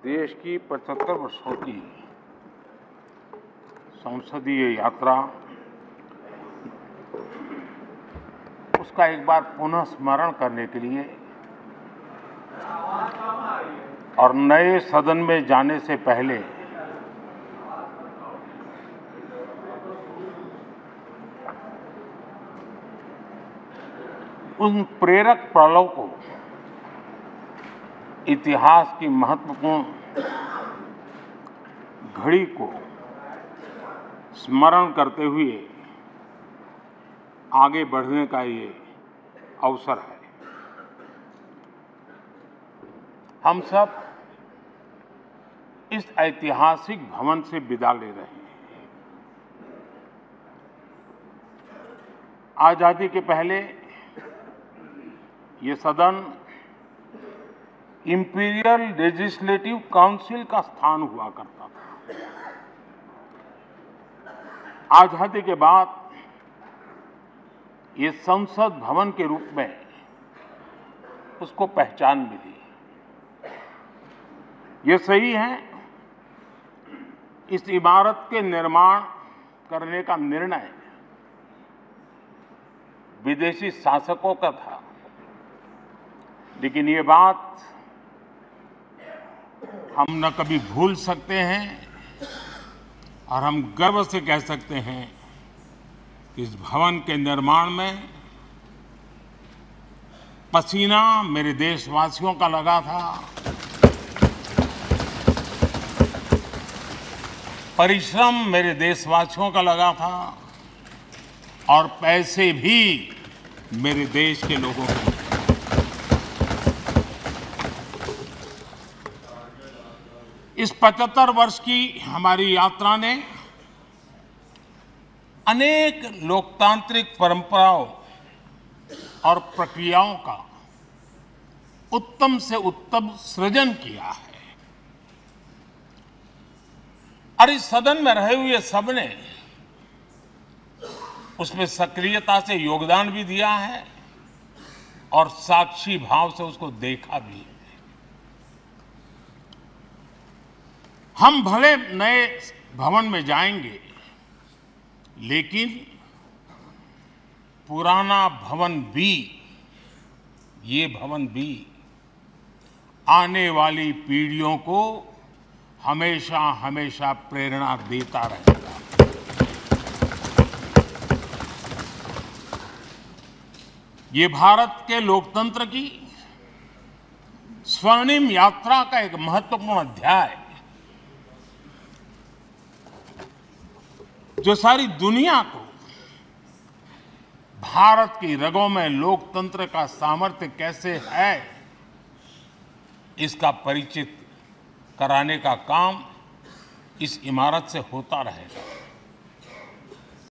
देश की 75 वर्षों की संसदीय यात्रा, उसका एक बार पुनः स्मरण करने के लिए और नए सदन में जाने से पहले उन प्रेरक पड़ाव को, इतिहास की महत्वपूर्ण घड़ी को स्मरण करते हुए आगे बढ़ने का ये अवसर है। हम सब इस ऐतिहासिक भवन से विदा ले रहे हैं। आजादी के पहले ये सदन इंपीरियल लेजिस्लेटिव काउंसिल का स्थान हुआ करता था। आजादी के बाद ये संसद भवन के रूप में उसको पहचान मिली। ये सही है, इस इमारत के निर्माण करने का निर्णय विदेशी शासकों का था, लेकिन ये बात हम न कभी भूल सकते हैं और हम गर्व से कह सकते हैं कि इस भवन के निर्माण में पसीना मेरे देशवासियों का लगा था, परिश्रम मेरे देशवासियों का लगा था और पैसे भी मेरे देश के लोगों के। इस 75 वर्ष की हमारी यात्रा ने अनेक लोकतांत्रिक परंपराओं और प्रक्रियाओं का उत्तम से उत्तम सृजन किया है और इस सदन में रहे हुए सबने उसमें सक्रियता से योगदान भी दिया है और साक्षी भाव से उसको देखा भी है। हम भले नए भवन में जाएंगे, लेकिन पुराना भवन भी, ये भवन भी आने वाली पीढ़ियों को हमेशा हमेशा प्रेरणा देता रहेगा। ये भारत के लोकतंत्र की स्वर्णिम यात्रा का एक महत्वपूर्ण अध्याय, जो सारी दुनिया को भारत की रगों में लोकतंत्र का सामर्थ्य कैसे है, इसका परिचित कराने का काम इस इमारत से होता रहेगा।